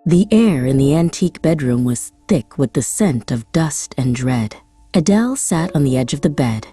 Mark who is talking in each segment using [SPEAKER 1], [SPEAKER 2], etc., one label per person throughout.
[SPEAKER 1] The air in the antique bedroom was thick with the scent of dust and dread. Adele sat on the edge of the bed,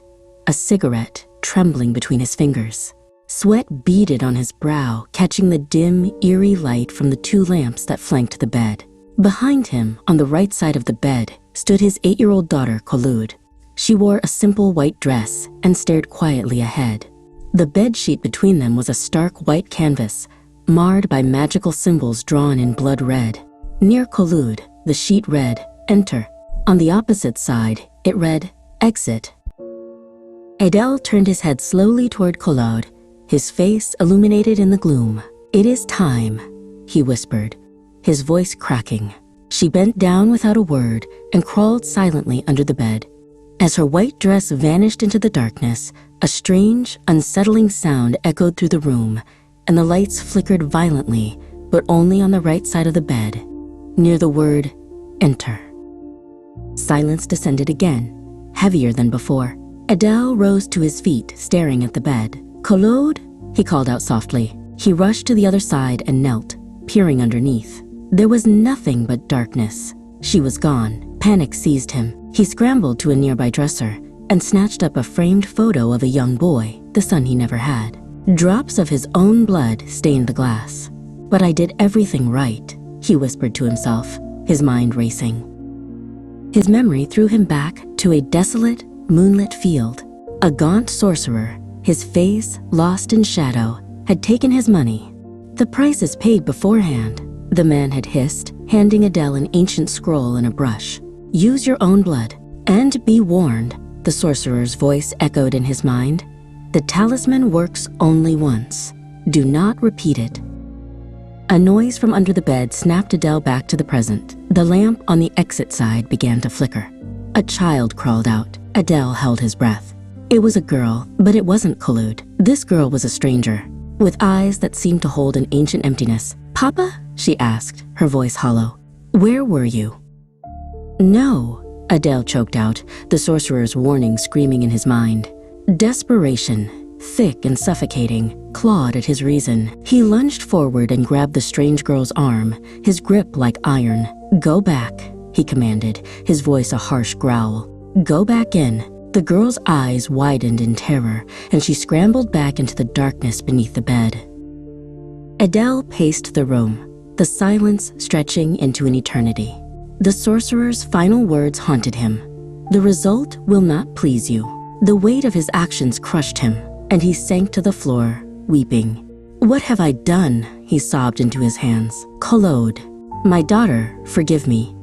[SPEAKER 1] a cigarette trembling between his fingers. Sweat beaded on his brow, catching the dim, eerie light from the 2 lamps that flanked the bed. Behind him, on the right side of the bed, stood his 8-year-old daughter, Kholoud. She wore a simple white dress and stared quietly ahead. The bedsheet between them was a stark white canvas, marred by magical symbols drawn in blood red. Near Kholoud, the sheet read, "Enter." On the opposite side, it read, "Exit." Adele turned his head slowly toward Kholoud, his face illuminated in the gloom. "It is time," he whispered, his voice cracking. She bent down without a word and crawled silently under the bed. As her white dress vanished into the darkness, a strange, unsettling sound echoed through the room, and the lights flickered violently, but only on the right side of the bed, near the word, "Enter." Silence descended again, heavier than before. Adele rose to his feet, staring at the bed. "Kholoud," he called out softly. He rushed to the other side and knelt, peering underneath. There was nothing but darkness. She was gone. Panic seized him. He scrambled to a nearby dresser and snatched up a framed photo of a young boy, the son he never had. Drops of his own blood stained the glass. "But I did everything right," he whispered to himself, his mind racing. His memory threw him back to a desolate, moonlit field. A gaunt sorcerer, his face lost in shadow, had taken his money. "The price is paid beforehand," the man had hissed, handing Adele an ancient scroll and a brush. "Use your own blood, and be warned," the sorcerer's voice echoed in his mind. "The talisman works only once. Do not repeat it." A noise from under the bed snapped Adele back to the present. The lamp on the exit side began to flicker. A child crawled out. Adele held his breath. It was a girl, but it wasn't Kholoud. This girl was a stranger, with eyes that seemed to hold an ancient emptiness. "Papa?" she asked, her voice hollow. "Where were you?" "No," Adele choked out, the sorcerer's warning screaming in his mind. Desperation, thick and suffocating, clawed at his reason. He lunged forward and grabbed the strange girl's arm, his grip like iron. "Go back," he commanded, his voice a harsh growl. "Go back in." The girl's eyes widened in terror, and she scrambled back into the darkness beneath the bed. Adele paced the room, the silence stretching into an eternity. The sorcerer's final words haunted him. "The result will not please you." The weight of his actions crushed him, and he sank to the floor, weeping. "What have I done?" he sobbed into his hands. "Kholoud, my daughter, forgive me."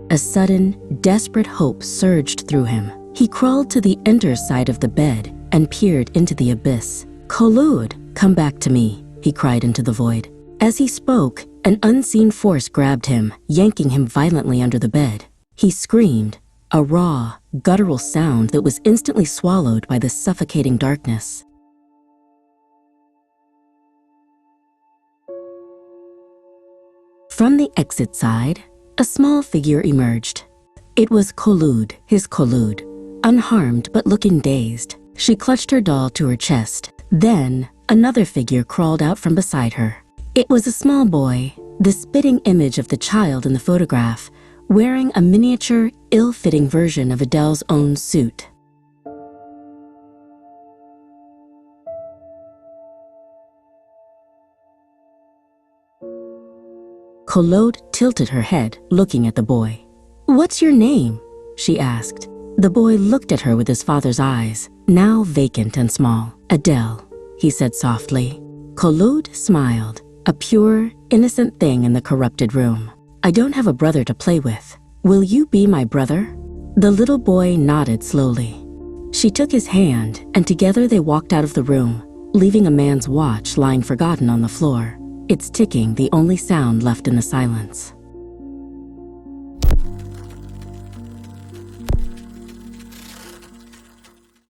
[SPEAKER 1] A sudden, desperate hope surged through him. He crawled to the enter side of the bed and peered into the abyss. "Kholoud, come back to me," he cried into the void. As he spoke, an unseen force grabbed him, yanking him violently under the bed. He screamed, a raw, guttural sound that was instantly swallowed by the suffocating darkness. From the exit side, a small figure emerged. It was Kholoud, his Kholoud, unharmed but looking dazed. She clutched her doll to her chest. Then, another figure crawled out from beside her. It was a small boy, the spitting image of the child in the photograph, wearing a miniature, ill-fitting version of Adele's own suit. Kholoud tilted her head, looking at the boy. "What's your name?" she asked. The boy looked at her with his father's eyes, now vacant and small. "Adele," he said softly. Kholoud smiled, a pure, innocent thing in the corrupted room. "I don't have a brother to play with. Will you be my brother?" The little boy nodded slowly. She took his hand, and together they walked out of the room, leaving a man's watch lying forgotten on the floor, its ticking the only sound left in the silence.